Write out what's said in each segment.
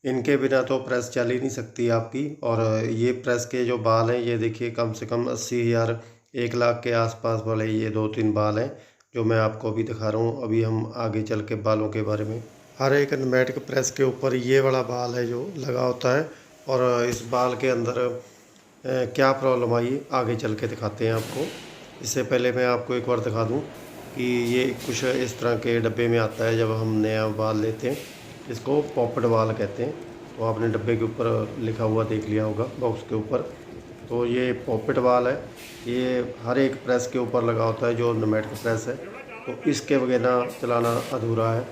इनके बिना तो प्रेस चल ही नहीं सकती आपकी। और ये प्रेस के जो बाल हैं ये देखिए कम से कम 80,000 1 लाख के आसपास वाले ये 2-3 बाल हैं जो मैं आपको अभी दिखा रहा हूँ। अभी हम आगे चल के बालों के बारे में, हर एक न्यूमेटिक प्रेस के ऊपर ये वाला बाल है जो लगा होता है। और इस बाल के अंदर क्या प्रॉब्लम आई आगे चल के दिखाते हैं आपको। इससे पहले मैं आपको एक बार दिखा दूं कि ये कुछ इस तरह के डब्बे में आता है जब हम नया बाल लेते हैं। इसको पॉपेट बाल कहते हैं। तो आपने डब्बे के ऊपर लिखा हुआ देख लिया होगा बॉक्स के ऊपर। तो ये पॉपेट बाल है, ये हर एक प्रेस के ऊपर लगा होता है जो न्यूमेटिक प्रेस है। तो इसके बगैर चलाना अधूरा है।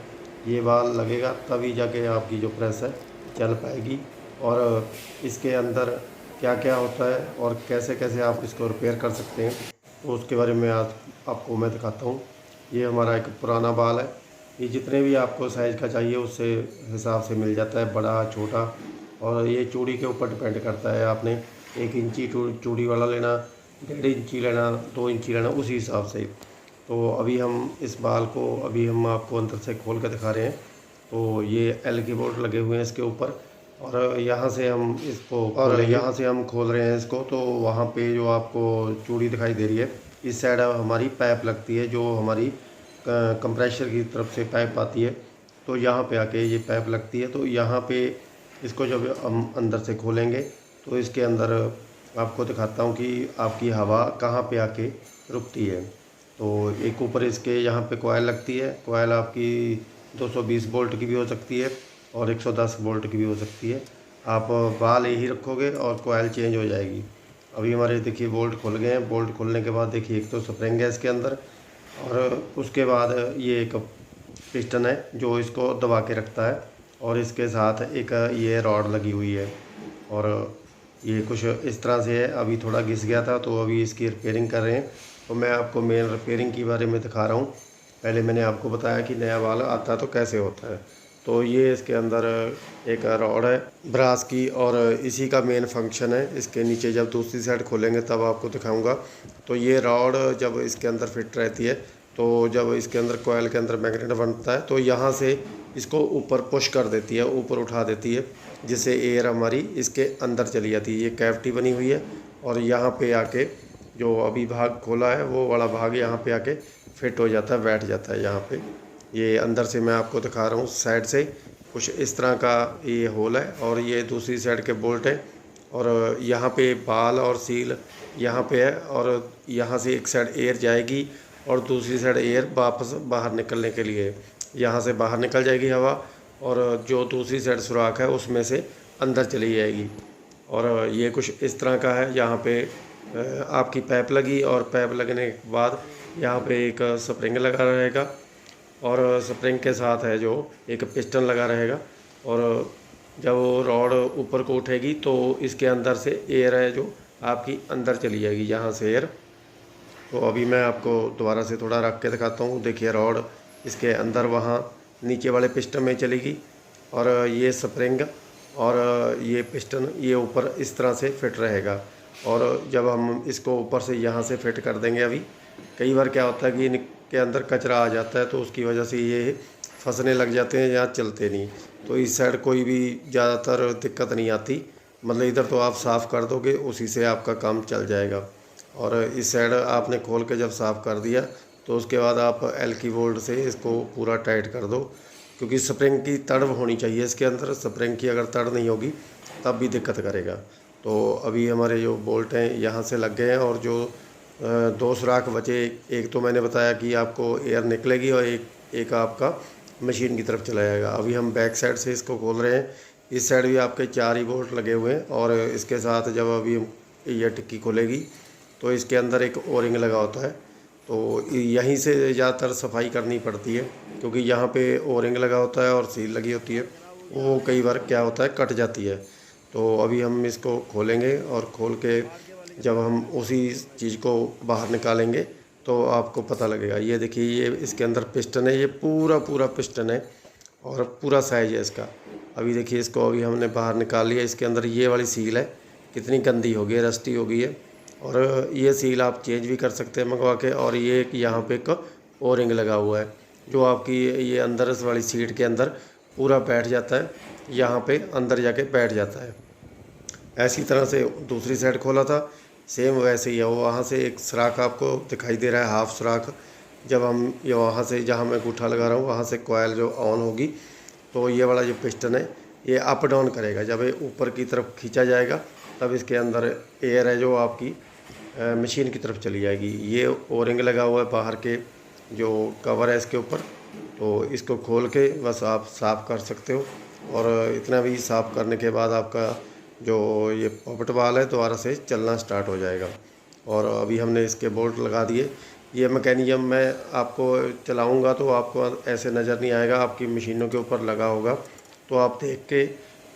ये बाल लगेगा तभी जाके आपकी जो प्रेस है चल पाएगी। और इसके अंदर क्या क्या होता है और कैसे कैसे आप इसको रिपेयर कर सकते हैं तो उसके बारे में आज आपको मैं दिखाता हूँ। ये हमारा एक पुराना बाल है। ये जितने भी आपको साइज़ का चाहिए उससे हिसाब से मिल जाता है, बड़ा छोटा। और ये चूड़ी के ऊपर डिपेंड करता है, आपने 1 इंची चूड़ी वाला लेना, 1.5 इंची लेना, 2 इंची लेना, उसी हिसाब से। तो अभी हम इस बाल को अभी हम आपको अंदर से खोल कर दिखा रहे हैं। तो ये एल की बोल्ट लगे हुए हैं इसके ऊपर। और यहाँ से हम इसको यहाँ से हम खोल रहे हैं इसको। तो वहाँ पे जो आपको चूड़ी दिखाई दे रही है इस साइड हमारी पाइप लगती है जो हमारी कंप्रेशर की तरफ से पाइप आती है। तो यहाँ पे आके ये पाइप लगती है। तो यहाँ पे इसको जब हम अंदर से खोलेंगे तो इसके अंदर आपको दिखाता हूँ कि आपकी हवा कहाँ पे आके रुकती है। तो एक ऊपर इसके यहाँ पे कॉइल लगती है। कॉइल आपकी 220 वोल्ट की भी हो सकती है और 110 वोल्ट की भी हो सकती है। आप बाल यही रखोगे और कॉइल चेंज हो जाएगी। अभी हमारे देखिए बोल्ट खुल गए हैं। बोल्ट खुलने के बाद देखिए एक तो स्प्रिंग है इसके अंदर और उसके बाद ये एक पिस्टन है जो इसको दबा के रखता है। और इसके साथ एक ये रॉड लगी हुई है। और ये कुछ इस तरह से है, अभी थोड़ा घिस गया था तो अभी इसकी रिपेयरिंग कर रहे हैं। तो मैं आपको मेन रिपेयरिंग के बारे में दिखा रहा हूँ। पहले मैंने आपको बताया कि नया बाल आता है तो कैसे होता है। तो ये इसके अंदर एक रॉड है ब्रास की और इसी का मेन फंक्शन है। इसके नीचे जब दूसरी साइड खोलेंगे तब आपको दिखाऊंगा। तो ये रॉड जब इसके अंदर फिट रहती है तो जब इसके अंदर कॉइल के अंदर मैग्नेट बनता है तो यहाँ से इसको ऊपर पुश कर देती है, ऊपर उठा देती है, जिससे एयर हमारी इसके अंदर चली जाती है। ये कैविटी बनी हुई है और यहाँ पे आके जो अभी भाग खोला है वो वाला भाग यहाँ पे आके फिट हो जाता है, बैठ जाता है यहाँ पे। ये अंदर से मैं आपको दिखा रहा हूँ साइड से कुछ इस तरह का ये होल है और ये दूसरी साइड के बोल्ट है। और यहाँ पे बाल और सील यहाँ पे है और यहाँ से एक साइड एयर जाएगी और दूसरी साइड एयर वापस बाहर निकलने के लिए यहाँ से बाहर निकल जाएगी हवा और जो दूसरी साइड सुराख है उसमें से अंदर चली जाएगी। और ये कुछ इस तरह का है। यहाँ पे आपकी पाइप लगी और पाइप लगने के बाद यहाँ पे एक स्प्रिंग लगा रहेगा और स्प्रिंग के साथ है जो एक पिस्टन लगा रहेगा। और जब वो रॉड ऊपर को उठेगी तो इसके अंदर से एयर है जो आपकी अंदर चली जाएगी यहाँ से एयर। तो अभी मैं आपको दोबारा से थोड़ा रख के दिखाता हूँ। देखिए रॉड इसके अंदर वहाँ नीचे वाले पिस्टन में चलेगी और ये स्प्रिंग और ये पिस्टन ये ऊपर इस तरह से फिट रहेगा। और जब हम इसको ऊपर से यहाँ से फिट कर देंगे, अभी कई बार क्या होता है कि इनके अंदर कचरा आ जाता है तो उसकी वजह से ये फंसने लग जाते हैं, यहाँ चलते नहीं। तो इस साइड कोई भी ज़्यादातर दिक्कत नहीं आती, मतलब इधर तो आप साफ़ कर दोगे उसी से आपका काम चल जाएगा। और इस साइड आपने खोल के जब साफ़ कर दिया तो उसके बाद आप एल की बोल्ट से इसको पूरा टाइट कर दो, क्योंकि स्प्रिंग की तड़ होनी चाहिए इसके अंदर। स्प्रिंग की अगर तड़ नहीं होगी तब भी दिक्कत करेगा। तो अभी हमारे जो बोल्ट हैं यहाँ से लग गए हैं और जो 2 सुराख बचे, एक तो मैंने बताया कि आपको एयर निकलेगी और एक आपका मशीन की तरफ चला जाएगा। अभी हम बैक साइड से इसको खोल रहे हैं। इस साइड भी आपके 4 ही बोल्ट लगे हुए हैं और इसके साथ जब अभी ये टिक्की खुलेगी तो इसके अंदर एक ओरिंग लगा होता है। तो यहीं से ज़्यादातर सफाई करनी पड़ती है, क्योंकि यहाँ पे ओरिंग लगा होता है और सील लगी होती है, वो कई बार क्या होता है कट जाती है। तो अभी हम इसको खोलेंगे और खोल के जब हम उसी चीज़ को बाहर निकालेंगे तो आपको पता लगेगा। ये देखिए ये इसके अंदर पिस्टन है, ये पूरा पिस्टन है और पूरा साइज है इसका। अभी देखिए इसको अभी हमने बाहर निकाल लिया। इसके अंदर ये वाली सील है, कितनी गंदी हो गई है, रस्टी हो गई है। और ये सील आप चेंज भी कर सकते हैं मंगवा के। और ये यहाँ पे एक ओरिंग लगा हुआ है जो आपकी ये अंदर वाली सीट के अंदर पूरा बैठ जाता है, यहाँ पे अंदर जाके बैठ जाता है। ऐसी तरह से दूसरी साइड खोला था, सेम वैसे ही है। वो वहाँ से एक सुराख आपको दिखाई दे रहा है, हाफ सुराख। जब हम ये वहाँ से, जहाँ मैं अंगूठा लगा रहा हूँ, वहाँ से कॉयल जो ऑन होगी तो ये वाला जो पिस्टन है ये अप डाउन करेगा। जब ये ऊपर की तरफ खींचा जाएगा तब इसके अंदर एयर है जो आपकी मशीन की तरफ चली जाएगी। ये ओरिंग लगा हुआ है बाहर के जो कवर है इसके ऊपर, तो इसको खोल के बस आप साफ़ कर सकते हो। और इतना भी साफ़ करने के बाद आपका जो ये पॉपट बाल है दोबारा से चलना स्टार्ट हो जाएगा। और अभी हमने इसके बोल्ट लगा दिए। ये मैकेनिज़्म मैं आपको चलाऊंगा तो आपको ऐसे नज़र नहीं आएगा, आपकी मशीनों के ऊपर लगा होगा तो आप देख के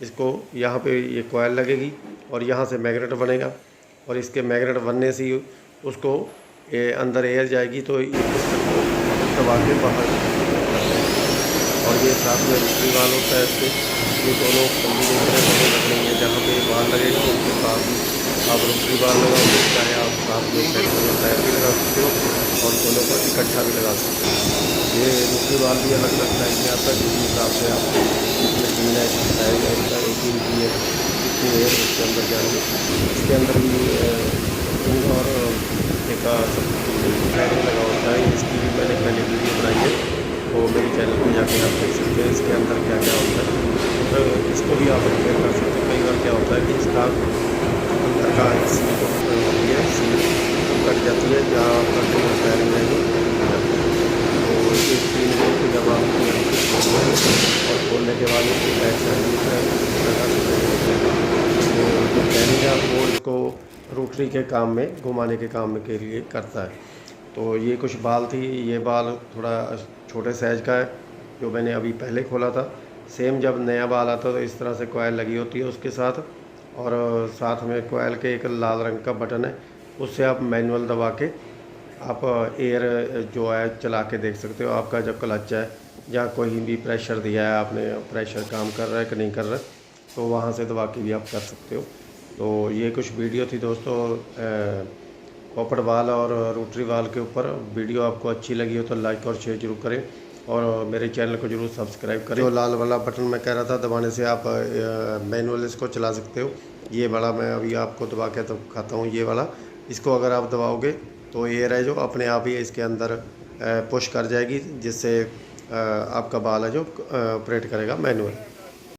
इसको, यहाँ पे ये कॉयल लगेगी और यहाँ से मैग्नेट बनेगा, और इसके मैग्नेट बनने से ही उसको ये अंदर एयर जाएगी तो ये पिस्टन को दबा के बाहर कर देगा। और ये साथ में रोटरी बाल होता है इसके, ये दोनों कॉम्बिनेशन दोनों लग रही है। जहाँ पे बाल लगेगा उसके पास आप रोटरी बाल लगाओगे, चाहे आप साथ में टायर भी लगा सकते हो और दोनों को इकट्ठा भी लगा सकते हो। ये रोटरी बाल भी अलग अलग साइज में आता है, जिस हिसाब से आपको मशीन है साइज है इसका, 1 इंच की है, कितनी है उसके अंदर जाएंगे। इसके अंदर भी और एक टायरिंग लगा होता है, इसकी भी मैंने पहले वीडियो बनाई है, वो मेरे चैनल पे जाके आप देख सकते हैं इसके अंदर क्या क्या होता है। तो इसको भी आप रिपेयर कर सकते हैं। कई बार क्या होता है कि इसका अंदर का सील होती है, सील कट जाती है, जहाँ आपका टायरिंग रहेगी तो ये सील को जब आप और खोलने के बाद उसको बैक साइड लगा सकते हैं। तो जो टायरिंग है वो इसको रोटरी के काम में, घुमाने के काम के लिए करता है। तो ये कुछ बाल थी, ये बाल थोड़ा छोटे साइज़ का है जो मैंने अभी पहले खोला था। सेम जब नया बाल आता है तो इस तरह से कॉयल लगी होती है उसके साथ, और साथ में कॉयल के एक लाल रंग का बटन है, उससे आप मैनुअल दबा के आप एयर जो है चला के देख सकते हो। आपका जो क्लच है, जहाँ कोई भी प्रेशर दिया है आपने, प्रेशर काम कर रहा है कि नहीं कर रहा है, तो वहाँ से दबा के भी आप कर सकते हो। तो ये कुछ वीडियो थी दोस्तों पॉपट बाल और रोटरी बाल के ऊपर। वीडियो आपको अच्छी लगी हो तो लाइक और शेयर जरूर करें, और मेरे चैनल को जरूर सब्सक्राइब करें। जो लाल वाला बटन मैं कह रहा था दबाने से आप मैनुअल इसको चला सकते हो। ये वाला मैं अभी आपको दबा के दिखाता हूँ, ये वाला, इसको अगर आप दबाओगे तो एयर है जो अपने आप ही इसके अंदर पुश कर जाएगी, जिससे आपका बाल है जो ऑपरेट करेगा मैनुअल।